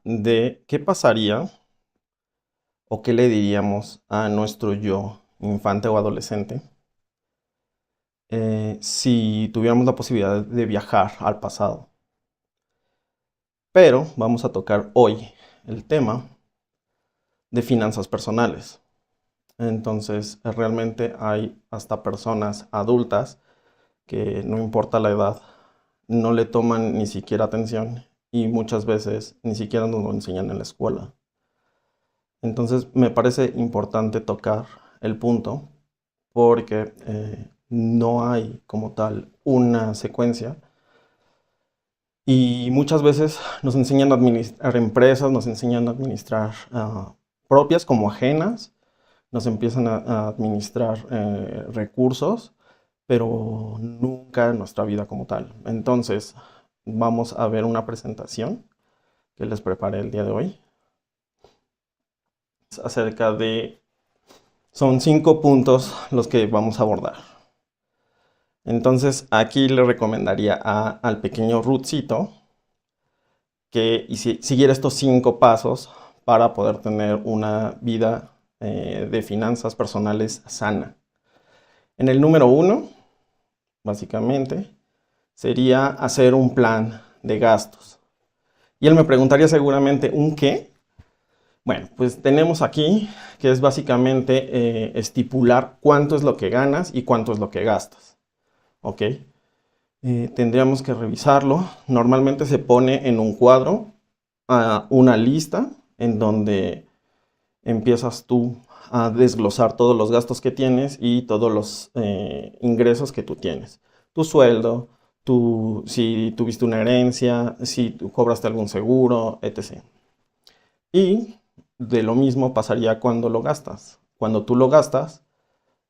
de qué pasaría o qué le diríamos a nuestro yo, infante o adolescente, si tuviéramos la posibilidad de viajar al pasado. Pero vamos a tocar hoy el tema de finanzas personales. Entonces, realmente hay hasta personas adultas que no importa la edad, no le toman ni siquiera atención y muchas veces ni siquiera nos lo enseñan en la escuela. Entonces, me parece importante tocar el punto porque no hay como tal una secuencia y muchas veces nos enseñan a administrar empresas, nos enseñan a administrar propias como ajenas, nos empiezan a administrar recursos, pero nunca nuestra vida como tal. Entonces, vamos a ver una presentación que les preparé el día de hoy acerca de... Son 5 puntos los que vamos a abordar. Entonces, aquí le recomendaría al pequeño Ruthcito que siguiera estos 5 pasos para poder tener una vida de finanzas personales sana. En el número 1, básicamente, sería hacer un plan de gastos. Y él me preguntaría seguramente, ¿un qué? Bueno, pues tenemos aquí que es básicamente estipular cuánto es lo que ganas y cuánto es lo que gastas. ¿Ok? Tendríamos que revisarlo. Normalmente se pone en un cuadro una lista en donde empiezas tú a desglosar todos los gastos que tienes y todos los ingresos que tú tienes. Tu sueldo, si tuviste una herencia, si tú cobraste algún seguro, etc. Y de lo mismo pasaría cuando lo gastas. Cuando tú lo gastas,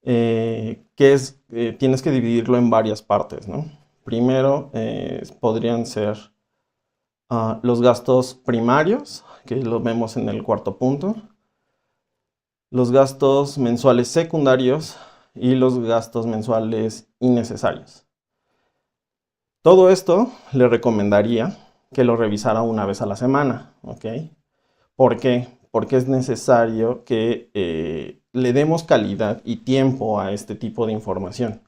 tienes que dividirlo en varias partes, ¿no? Primero podrían ser los gastos primarios, que lo vemos en el cuarto punto, los gastos mensuales secundarios y los gastos mensuales innecesarios. Todo esto le recomendaría que lo revisara una vez a la semana, ¿ok? ¿Por qué? Porque es necesario que le demos calidad y tiempo a este tipo de información.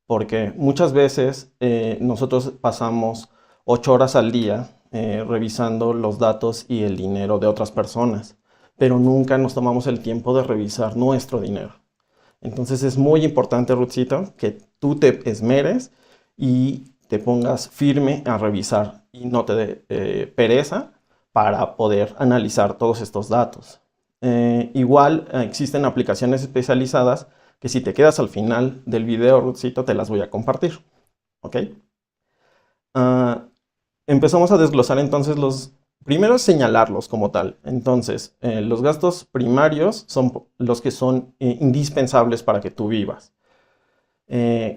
Porque muchas veces nosotros pasamos 8 horas al día revisando los datos y el dinero de otras personas, pero nunca nos tomamos el tiempo de revisar nuestro dinero. Entonces es muy importante, Ruthcito, que tú te esmeres y te pongas firme a revisar y no te dé pereza para poder analizar todos estos datos. Igual existen aplicaciones especializadas que si te quedas al final del video, Ruthcito, te las voy a compartir. ¿Ok? Empezamos a desglosar entonces primero es señalarlos como tal. Entonces, los gastos primarios son los que son indispensables para que tú vivas.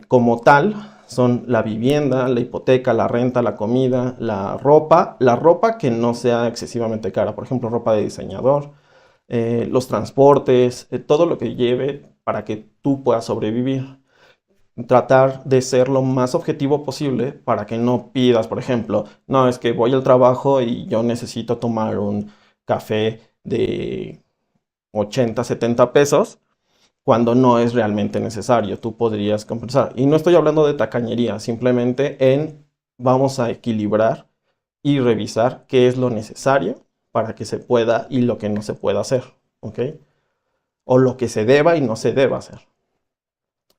Como tal, son la vivienda, la hipoteca, la renta, la comida, la ropa que no sea excesivamente cara, por ejemplo, ropa de diseñador, los transportes, todo lo que lleve para que tú puedas sobrevivir. Tratar de ser lo más objetivo posible para que no pidas, por ejemplo, no, es que voy al trabajo y yo necesito tomar un café de 80, 70 pesos cuando no es realmente necesario. Tú podrías compensar. Y no estoy hablando de tacañería, simplemente vamos a equilibrar y revisar qué es lo necesario para que se pueda y lo que no se pueda hacer, ¿ok? O lo que se deba y no se deba hacer.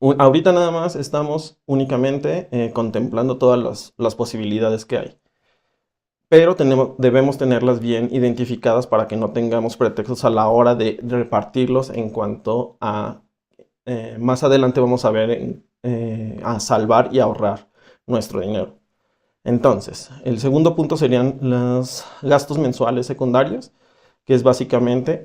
Ahorita nada más estamos únicamente contemplando todas las posibilidades que hay. Pero debemos tenerlas bien identificadas para que no tengamos pretextos a la hora de repartirlos en cuanto a... más adelante vamos a ver a salvar y ahorrar nuestro dinero. Entonces, el segundo punto serían los gastos mensuales secundarios, que es básicamente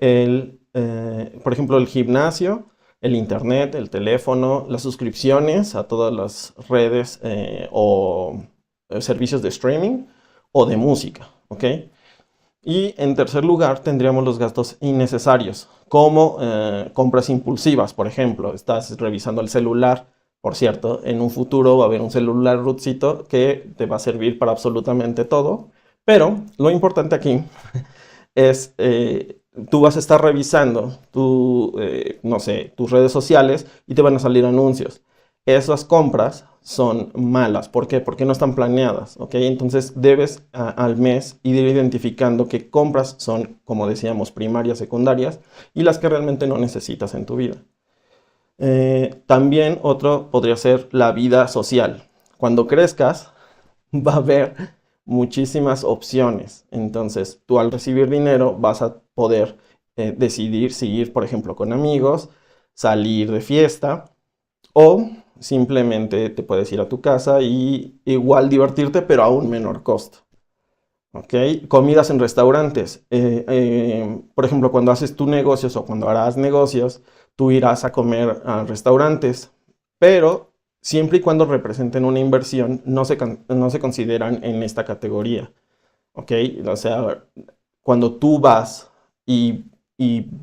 por ejemplo, el gimnasio, el internet, el teléfono, las suscripciones a todas las redes o servicios de streaming o de música, ¿ok? Y en tercer lugar tendríamos los gastos innecesarios, como compras impulsivas, por ejemplo, estás revisando el celular. Por cierto, en un futuro va a haber un celular Ruthcito que te va a servir para absolutamente todo, Pero lo importante aquí es, tú vas a estar revisando no sé, tus redes sociales y te van a salir anuncios. Esas compras son malas. ¿Por qué? Porque no están planeadas, ¿ok? Entonces debes al mes ir identificando qué compras son, como decíamos, primarias, secundarias y las que realmente no necesitas en tu vida. También otro podría ser la vida social. Cuando crezcas, va a haber muchísimas opciones. Entonces, tú al recibir dinero vas a poder decidir si ir, por ejemplo, con amigos, salir de fiesta o simplemente te puedes ir a tu casa y igual divertirte, pero a un menor costo. ¿Ok? Comidas en restaurantes. Por ejemplo, cuando haces tus negocios o cuando harás negocios, tú irás a comer a restaurantes, pero siempre y cuando representen una inversión, no se consideran en esta categoría. ¿Ok? O sea, cuando tú vas y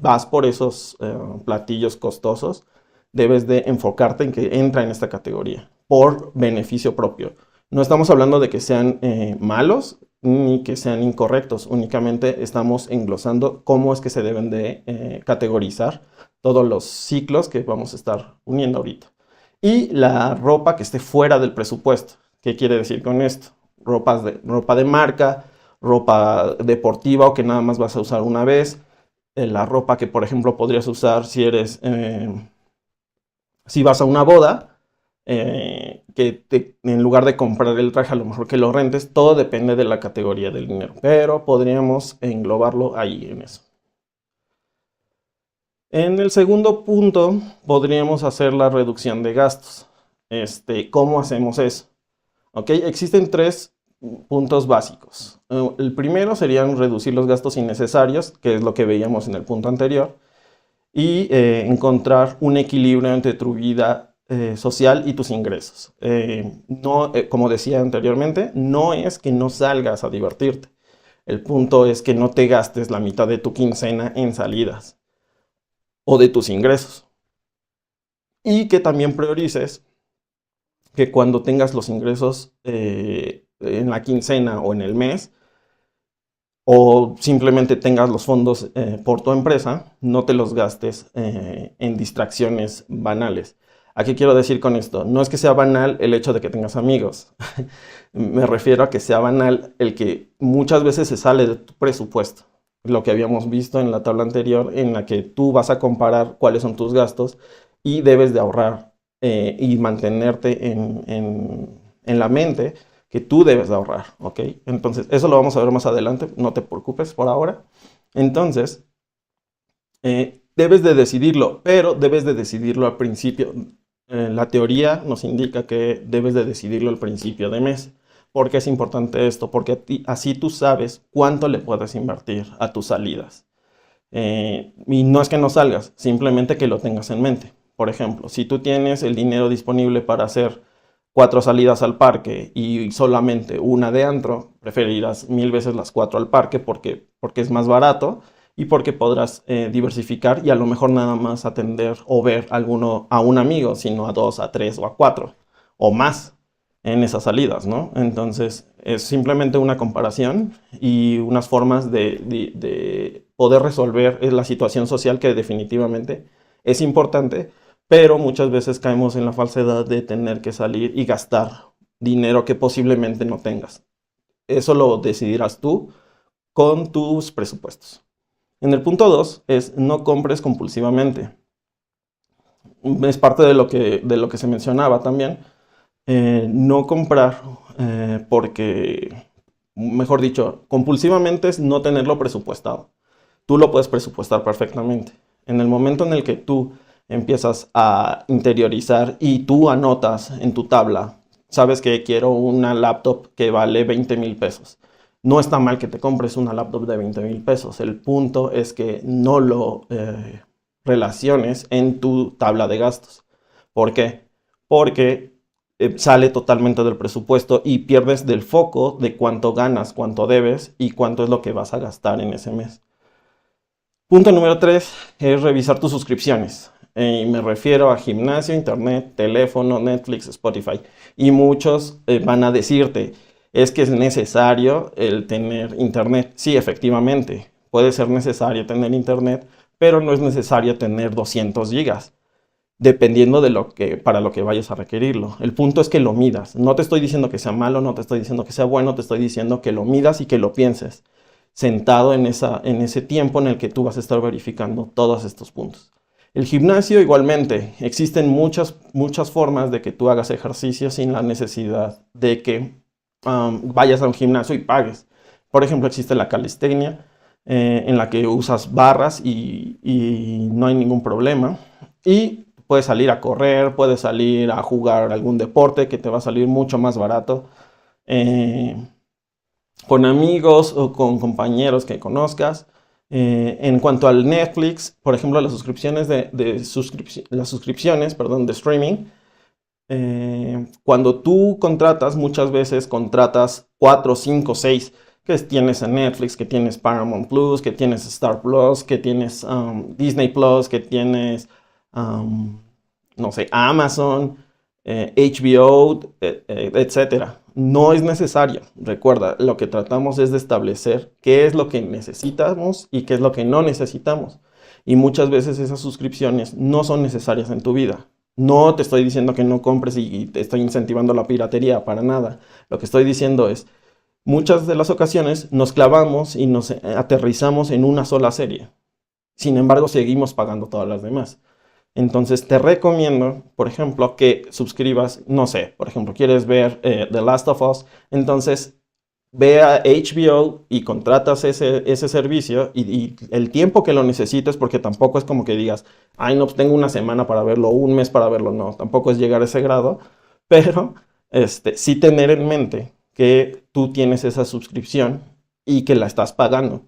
vas por esos platillos costosos, debes de enfocarte en que entra en esta categoría por beneficio propio. No estamos hablando de que sean malos ni que sean incorrectos, únicamente estamos englosando cómo es que se deben de categorizar todos los ciclos que vamos a estar uniendo ahorita. Y la ropa que esté fuera del presupuesto. ¿Qué quiere decir con esto? Ropa de marca, ropa deportiva o que nada más vas a usar una vez. La ropa que, por ejemplo, podrías usar si vas a una boda, en lugar de comprar el traje, a lo mejor que lo rentes, todo depende de la categoría del dinero, pero podríamos englobarlo ahí en eso. En el segundo punto, podríamos hacer la reducción de gastos. ¿Cómo hacemos eso? ¿Ok? Existen tres puntos básicos. El primero serían reducir los gastos innecesarios, que es lo que veíamos en el punto anterior, y encontrar un equilibrio entre tu vida social y tus ingresos. No, como decía anteriormente, no es que no salgas a divertirte. El punto es que no te gastes la mitad de tu quincena en salidas o de tus ingresos. Y que también priorices que cuando tengas los ingresos en la quincena o en el mes, o simplemente tengas los fondos por tu empresa, no te los gastes en distracciones banales. ¿A qué quiero decir con esto? No es que sea banal el hecho de que tengas amigos. Me refiero a que sea banal el que muchas veces se sale de tu presupuesto. Lo que habíamos visto en la tabla anterior, en la que tú vas a comparar cuáles son tus gastos y debes de ahorrar y mantenerte en la mente que tú debes de ahorrar, ¿ok? Entonces, eso lo vamos a ver más adelante, no te preocupes por ahora. Entonces, debes de decidirlo, pero debes de decidirlo al principio. La teoría nos indica que debes de decidirlo al principio de mes. ¿Por qué es importante esto? Porque así tú sabes cuánto le puedes invertir a tus salidas. Y no es que no salgas, simplemente que lo tengas en mente. Por ejemplo, si tú tienes el dinero disponible para hacer 4 salidas al parque y solamente una de antro, preferirás 1000 veces las 4 al parque porque es más barato y porque podrás diversificar y a lo mejor nada más atender o ver a un amigo, sino a 2, a 3 o a 4 o más en esas salidas, ¿no? Entonces es simplemente una comparación y unas formas de poder resolver la situación social que definitivamente es importante, pero muchas veces caemos en la falsedad de tener que salir y gastar dinero que posiblemente no tengas. Eso lo decidirás tú con tus presupuestos. En el punto 2 es no compres compulsivamente. Es parte de lo que se mencionaba también. No comprar porque, mejor dicho, compulsivamente es no tenerlo presupuestado. Tú lo puedes presupuestar perfectamente. En el momento en el que tú empiezas a interiorizar y tú anotas en tu tabla, sabes que quiero una laptop que vale 20,000 pesos. No está mal que te compres una laptop de 20,000 pesos. El punto es que no lo relaciones en tu tabla de gastos. ¿Por qué? Porque sale totalmente del presupuesto y pierdes del foco de cuánto ganas, cuánto debes y cuánto es lo que vas a gastar en ese mes. Punto número 3 es revisar tus suscripciones. Me refiero a gimnasio, internet, teléfono, Netflix, Spotify. Y muchos van a decirte, Es que es necesario el tener internet. Sí, efectivamente, puede ser necesario tener internet, pero no es necesario tener 200 gigas, dependiendo de para lo que vayas a requerirlo. El punto es que lo midas. No te estoy diciendo que sea malo, no te estoy diciendo que sea bueno, te estoy diciendo que lo midas y que lo pienses, sentado en ese tiempo en el que tú vas a estar verificando todos estos puntos. El gimnasio igualmente, existen muchas formas de que tú hagas ejercicio sin la necesidad de que vayas a un gimnasio y pagues. Por ejemplo, existe la calistenia, en la que usas barras y no hay ningún problema. Y puedes salir a correr, puedes salir a jugar algún deporte que te va a salir mucho más barato. eh, con amigos o con compañeros que conozcas. En cuanto al Netflix, por ejemplo, las suscripciones las suscripciones, perdón, de streaming, cuando tú contratas, muchas veces contratas 4, 5, 6, que tienes en Netflix, que tienes Paramount Plus, que tienes Star Plus, que tienes Disney Plus, que tienes, no sé, Amazon, HBO, etcétera. No es necesario. Recuerda, lo que tratamos es de establecer qué es lo que necesitamos y qué es lo que no necesitamos. Y muchas veces esas suscripciones no son necesarias en tu vida. No te estoy diciendo que no compres y te estoy incentivando la piratería, para nada. Lo que estoy diciendo es, muchas de las ocasiones nos clavamos y nos aterrizamos en una sola serie. Sin embargo, seguimos pagando todas las demás. Entonces te recomiendo, por ejemplo, que suscribas, no sé, por ejemplo, quieres ver The Last of Us, entonces ve a HBO y contratas ese servicio y el tiempo que lo necesites, porque tampoco es como que digas, ay, no, pues tengo una semana para verlo, un mes para verlo, no, tampoco es llegar a ese grado, pero sí tener en mente que tú tienes esa suscripción y que la estás pagando,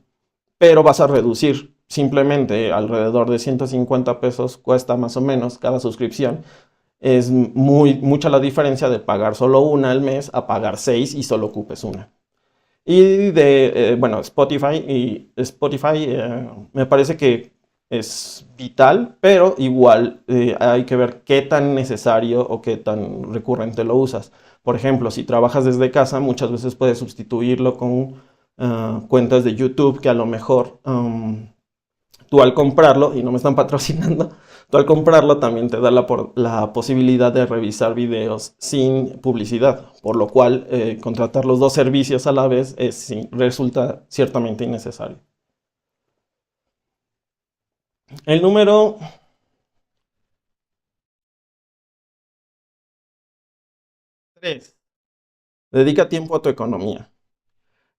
pero vas a reducir simplemente alrededor de 150 pesos cuesta más o menos cada suscripción. Es mucha la diferencia de pagar solo una al mes a pagar 6 y solo ocupes una. Y bueno, Spotify me parece que es vital, pero igual hay que ver qué tan necesario o qué tan recurrente lo usas. Por ejemplo, si trabajas desde casa, muchas veces puedes sustituirlo con cuentas de YouTube que a lo mejor tú al comprarlo, y no me están patrocinando, tú al comprarlo también te da la posibilidad de revisar videos sin publicidad, por lo cual contratar los dos servicios a la vez sí, resulta ciertamente innecesario. El número 3. Dedica tiempo a tu economía.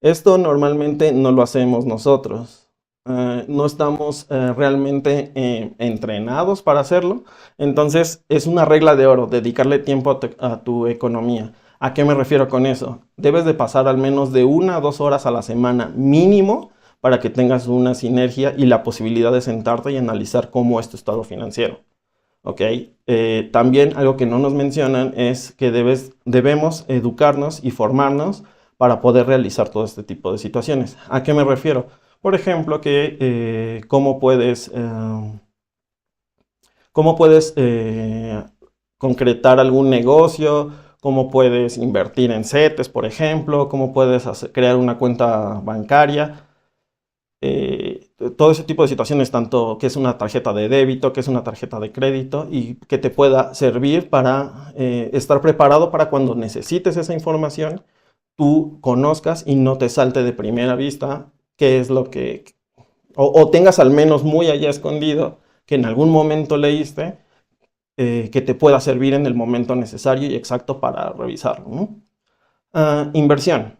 Esto normalmente no lo hacemos nosotros. No estamos realmente entrenados para hacerlo. Entonces es una regla de oro, dedicarle tiempo a tu economía. ¿A qué me refiero con eso? Debes de pasar al menos de 1 a 2 horas a la semana mínimo para que tengas una sinergia y la posibilidad de sentarte y analizar cómo es tu estado financiero. ¿Ok? También algo que no nos mencionan es que debemos educarnos y formarnos para poder realizar todo este tipo de situaciones. ¿A qué me refiero? Por ejemplo, que cómo puedes concretar algún negocio, cómo puedes invertir en CETES, por ejemplo, cómo puedes crear una cuenta bancaria. Todo ese tipo de situaciones, tanto que es una tarjeta de débito, que es una tarjeta de crédito y que te pueda servir para estar preparado para cuando necesites esa información, tú conozcas y no te salte de primera vista qué es lo que, o tengas al menos muy allá escondido que en algún momento leíste, que te pueda servir en el momento necesario y exacto para revisarlo, ¿no? Inversión.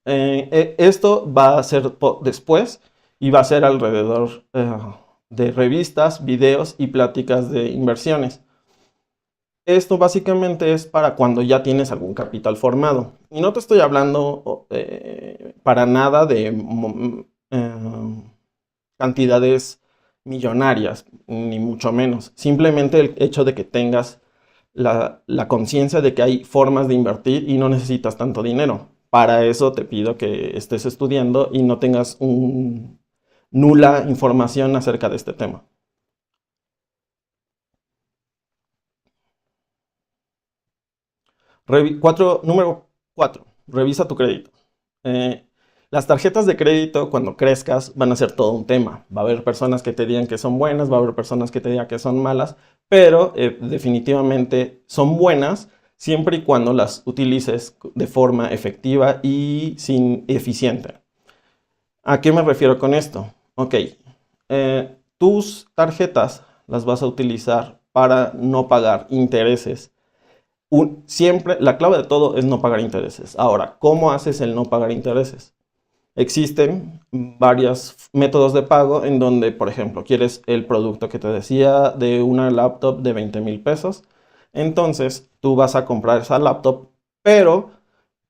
Esto va a ser después y va a ser alrededor de revistas, videos y pláticas de inversiones. Esto básicamente es para cuando ya tienes algún capital formado. Y no te estoy hablando para nada de cantidades millonarias, ni mucho menos. Simplemente el hecho de que tengas la conciencia de que hay formas de invertir y no necesitas tanto dinero. Para eso te pido que estés estudiando y no tengas nula información acerca de este tema. Número 4. Revisa tu crédito. Eh, las tarjetas de crédito, cuando crezcas, van a ser todo un tema. Va a haber personas que te digan que son buenas, va a haber personas que te digan que son malas, pero definitivamente son buenas siempre y cuando las utilices de forma efectiva y eficiente. ¿A qué me refiero con esto? Ok, tus tarjetas las vas a utilizar para no pagar intereses. Siempre, la clave de todo es no pagar intereses. Ahora, ¿cómo haces el no pagar intereses? Existen varios métodos de pago en donde, por ejemplo, quieres el producto que te decía de una laptop de 20,000 pesos. Entonces, tú vas a comprar esa laptop, pero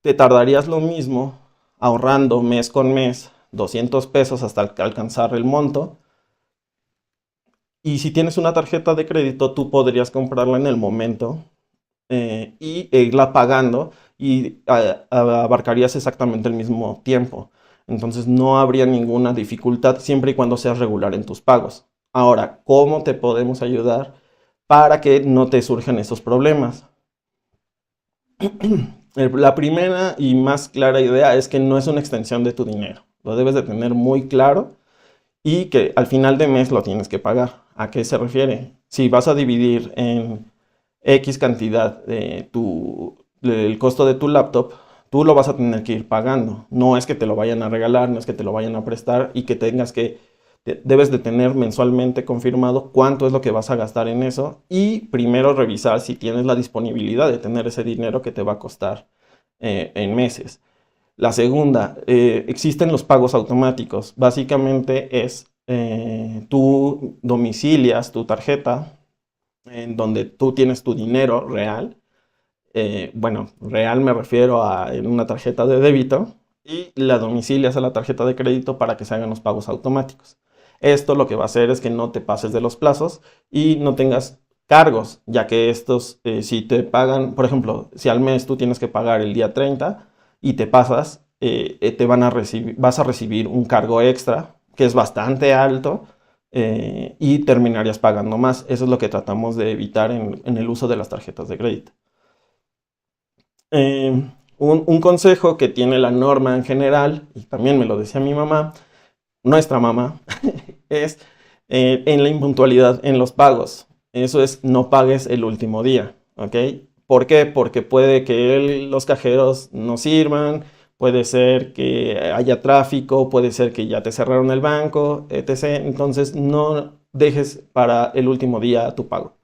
te tardarías lo mismo ahorrando mes con mes 200 pesos hasta alcanzar el monto. Y si tienes una tarjeta de crédito, tú podrías comprarla en el momento y irla pagando y abarcarías exactamente el mismo tiempo. Entonces no habría ninguna dificultad siempre y cuando seas regular en tus pagos. Ahora, ¿cómo te podemos ayudar para que no te surjan esos problemas? La primera y más clara idea es que no es una extensión de tu dinero. Lo debes de tener muy claro y que al final de mes lo tienes que pagar. ¿A qué se refiere? Si vas a dividir en X cantidad el costo de tu laptop, tú lo vas a tener que ir pagando. No es que te lo vayan a regalar, no es que te lo vayan a prestar y que debes de tener mensualmente confirmado cuánto es lo que vas a gastar en eso y primero revisar si tienes la disponibilidad de tener ese dinero que te va a costar en meses. La segunda, existen los pagos automáticos. Básicamente es tú domicilias tu tarjeta en donde tú tienes tu dinero real. Bueno, real me refiero a en una tarjeta de débito y la domicilias a la tarjeta de crédito para que se hagan los pagos automáticos. Esto lo que va a hacer es que no te pases de los plazos y no tengas cargos, ya que estos, si te pagan, por ejemplo, si al mes tú tienes que pagar el día 30 y te pasas, vas a recibir un cargo extra que es bastante alto y terminarías pagando más. Eso es lo que tratamos de evitar en el uso de las tarjetas de crédito. Un consejo que tiene la norma en general, y también me lo decía mi mamá, nuestra mamá, es en la impuntualidad en los pagos. Eso es, no pagues el último día, ¿ok? ¿Por qué? Porque puede que los cajeros no sirvan, puede ser que haya tráfico, puede ser que ya te cerraron el banco, etc. Entonces no dejes para el último día tu pago.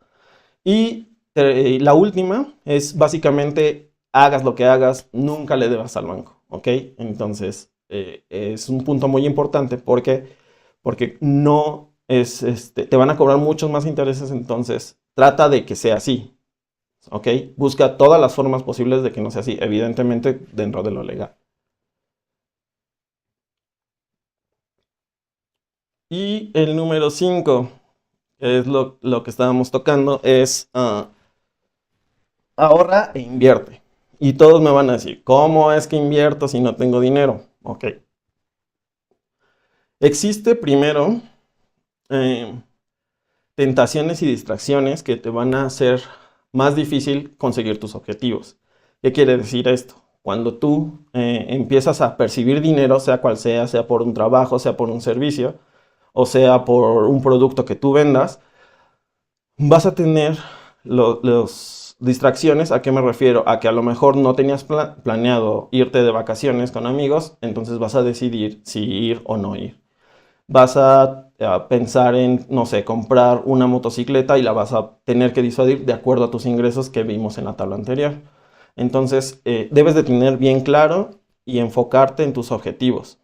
Y la última es básicamente, hagas lo que hagas, nunca le debas al banco, ¿ok? Entonces es un punto muy importante porque no es, te van a cobrar muchos más intereses, entonces trata de que sea así, ¿ok? Busca todas las formas posibles de que no sea así, evidentemente dentro de lo legal. Y el número 5, que es lo que estábamos tocando, es ahorra e invierte. Y todos me van a decir, ¿cómo es que invierto si no tengo dinero? Ok. Existe primero tentaciones y distracciones que te van a hacer más difícil conseguir tus objetivos. ¿Qué quiere decir esto? Cuando tú empiezas a percibir dinero, sea cual sea por un trabajo, sea por un servicio, o sea por un producto que tú vendas, vas a tener los distracciones. ¿A qué me refiero? A que a lo mejor no tenías planeado irte de vacaciones con amigos, entonces vas a decidir si ir o no ir. Vas a pensar en, no sé, comprar una motocicleta y la vas a tener que disuadir de acuerdo a tus ingresos que vimos en la tabla anterior. Entonces, debes de tener bien claro y enfocarte en tus objetivos.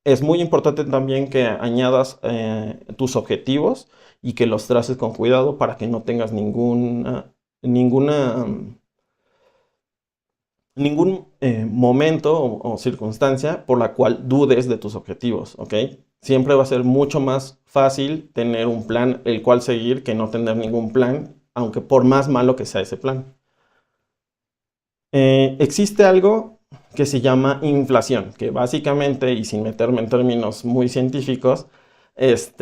Es muy importante también que añadas tus objetivos y que los traces con cuidado para que no tengas ningún momento o circunstancia por la cual dudes de tus objetivos, ¿ok? Siempre va a ser mucho más fácil tener un plan el cual seguir que no tener ningún plan, aunque por más malo que sea ese plan. Existe algo que se llama inflación, que básicamente, y sin meterme en términos muy científicos, es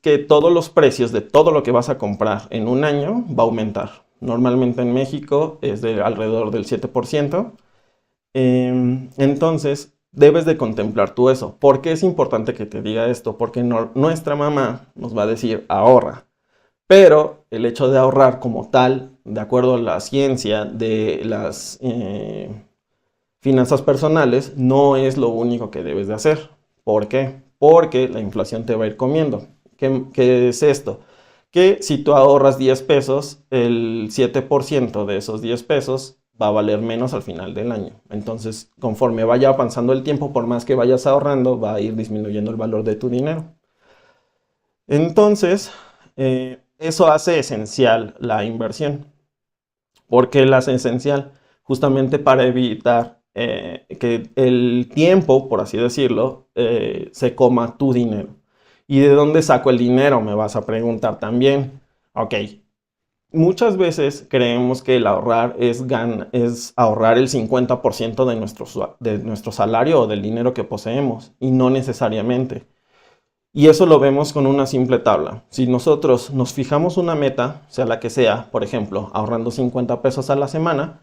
que todos los precios de todo lo que vas a comprar en un año va a aumentar. Normalmente en México es de alrededor del 7%. Entonces, debes de contemplar tú eso. ¿Por qué es importante que te diga esto? Porque nuestra mamá nos va a decir ahorra. Pero el hecho de ahorrar como tal, de acuerdo a la ciencia de las finanzas personales, no es lo único que debes de hacer. ¿Por qué? Porque la inflación te va a ir comiendo. ¿Qué es esto? Que si tú ahorras 10 pesos, el 7% de esos 10 pesos va a valer menos al final del año. Entonces, conforme vaya avanzando el tiempo, por más que vayas ahorrando, va a ir disminuyendo el valor de tu dinero. Entonces, eso hace esencial la inversión. ¿Por qué la hace esencial? Justamente para evitar que el tiempo, por así decirlo, se coma tu dinero. ¿Y de dónde saco el dinero? Me vas a preguntar también. Ok, muchas veces creemos que el ahorrar es ahorrar el 50% de nuestro salario o del dinero que poseemos, y no necesariamente. Y eso lo vemos con una simple tabla. Si nosotros nos fijamos una meta, sea la que sea, por ejemplo, ahorrando 50 pesos a la semana,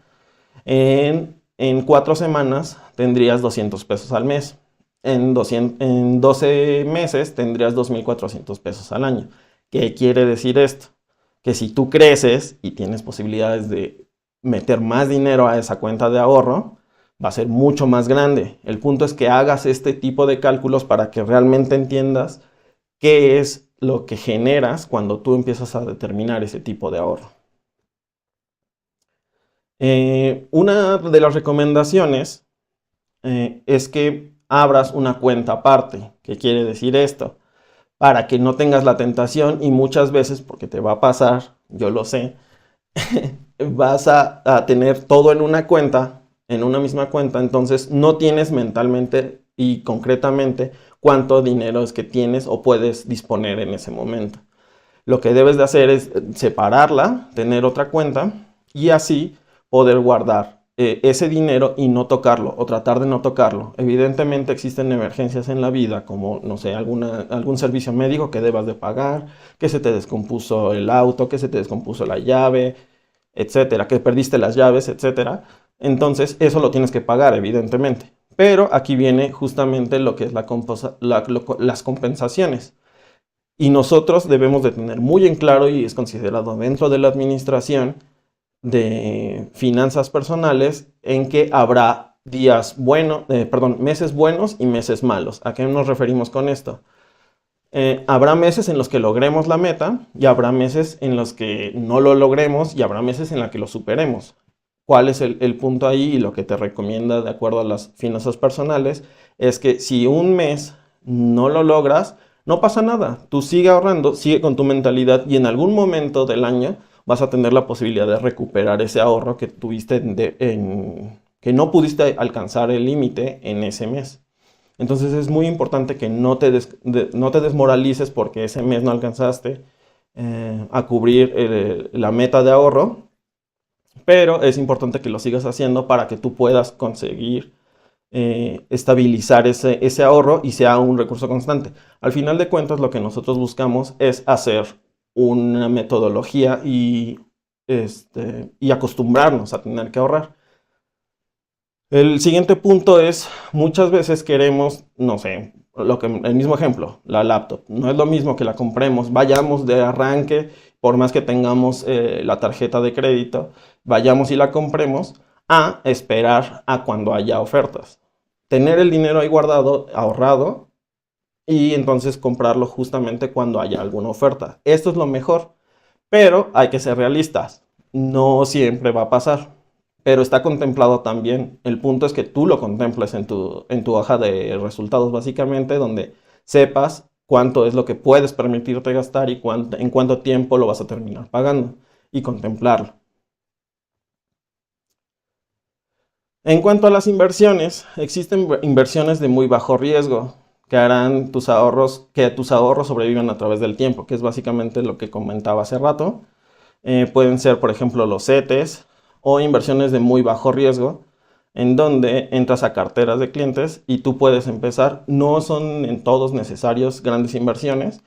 en 4 semanas tendrías 200 pesos al mes. En 12 meses tendrías 2.400 pesos al año. ¿Qué quiere decir esto? Que si tú creces y tienes posibilidades de meter más dinero a esa cuenta de ahorro, va a ser mucho más grande. El punto es que hagas este tipo de cálculos para que realmente entiendas qué es lo que generas cuando tú empiezas a determinar ese tipo de ahorro. Una de las recomendaciones es que abras una cuenta aparte. ¿Qué quiere decir esto? Para que no tengas la tentación, y muchas veces, porque te va a pasar, yo lo sé, vas a tener todo en una cuenta, en una misma cuenta, entonces no tienes mentalmente y concretamente cuánto dinero es que tienes o puedes disponer en ese momento. Lo que debes de hacer es separarla, tener otra cuenta y así poder guardar ese dinero y no tocarlo, o tratar de no tocarlo. Evidentemente existen emergencias en la vida, como, no sé, algún servicio médico que debas de pagar, que se te descompuso el auto, que se te descompuso la llave, etcétera, que perdiste las llaves, etcétera. Entonces, eso lo tienes que pagar, evidentemente. Pero aquí viene justamente lo que es las compensaciones. Y nosotros debemos de tener muy en claro, y es considerado dentro de la administración de finanzas personales, en que habrá meses buenos y meses malos. ¿A qué nos referimos con esto? Habrá meses en los que logremos la meta y habrá meses en los que no lo logremos y habrá meses en los que lo superemos. ¿Cuál es el punto ahí? Y lo que te recomienda de acuerdo a las finanzas personales es que si un mes no lo logras, no pasa nada. Tú sigue ahorrando, sigue con tu mentalidad, y en algún momento del año vas a tener la posibilidad de recuperar ese ahorro que tuviste que no pudiste alcanzar el límite en ese mes. Entonces es muy importante que no te desmoralices porque ese mes no alcanzaste a cubrir la meta de ahorro, pero es importante que lo sigas haciendo para que tú puedas conseguir estabilizar ese ahorro y sea un recurso constante. Al final de cuentas, lo que nosotros buscamos es hacer una metodología y acostumbrarnos a tener que ahorrar. El siguiente punto es, muchas veces queremos, no sé, el mismo ejemplo, la laptop. No es lo mismo que la compremos, vayamos de arranque, por más que tengamos la tarjeta de crédito, vayamos y la compremos, a esperar a cuando haya ofertas. Tener el dinero ahí guardado, ahorrado, y entonces comprarlo justamente cuando haya alguna oferta. Esto es lo mejor, pero hay que ser realistas. No siempre va a pasar, pero está contemplado también. El punto es que tú lo contemples en tu hoja de resultados, básicamente, donde sepas cuánto es lo que puedes permitirte gastar y en cuánto tiempo lo vas a terminar pagando, y contemplarlo. En cuanto a las inversiones, existen inversiones de muy bajo riesgo que harán que tus ahorros sobrevivan a través del tiempo, que es básicamente lo que comentaba hace rato. Pueden ser, por ejemplo, los CETES, o inversiones de muy bajo riesgo, en donde entras a carteras de clientes y tú puedes empezar. No son en todos necesarios grandes inversiones,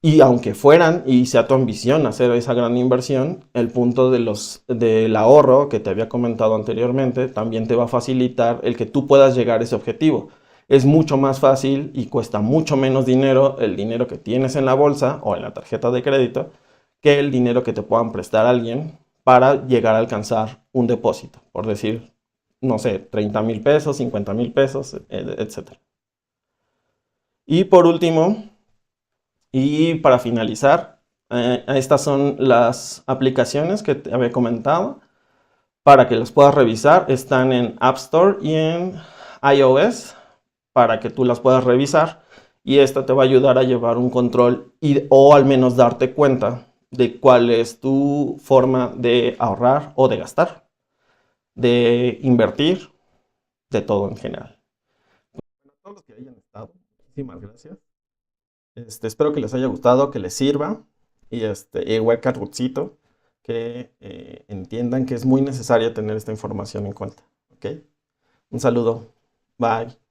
Y aunque fueran y sea tu ambición hacer esa gran inversión, el punto del ahorro que te había comentado anteriormente también te va a facilitar el que tú puedas llegar a ese objetivo. Es mucho más fácil y cuesta mucho menos dinero el dinero que tienes en la bolsa o en la tarjeta de crédito que el dinero que te puedan prestar a alguien para llegar a alcanzar un depósito. Por decir, no sé, 30,000 pesos, 50,000 pesos, etc. Y por último, y para finalizar, estas son las aplicaciones que te había comentado. Para que las puedas revisar, están en App Store y en iOS para que tú las puedas revisar. Y esta te va a ayudar a llevar un control o al menos darte cuenta de cuál es tu forma de ahorrar o de gastar, de invertir, de todo en general. Bueno, a todos los que hayan estado, muchísimas gracias. Espero que les haya gustado, que les sirva. Y igual que a Ruthcito, que entiendan que es muy necesaria tener esta información en cuenta. ¿Ok? Un saludo. Bye.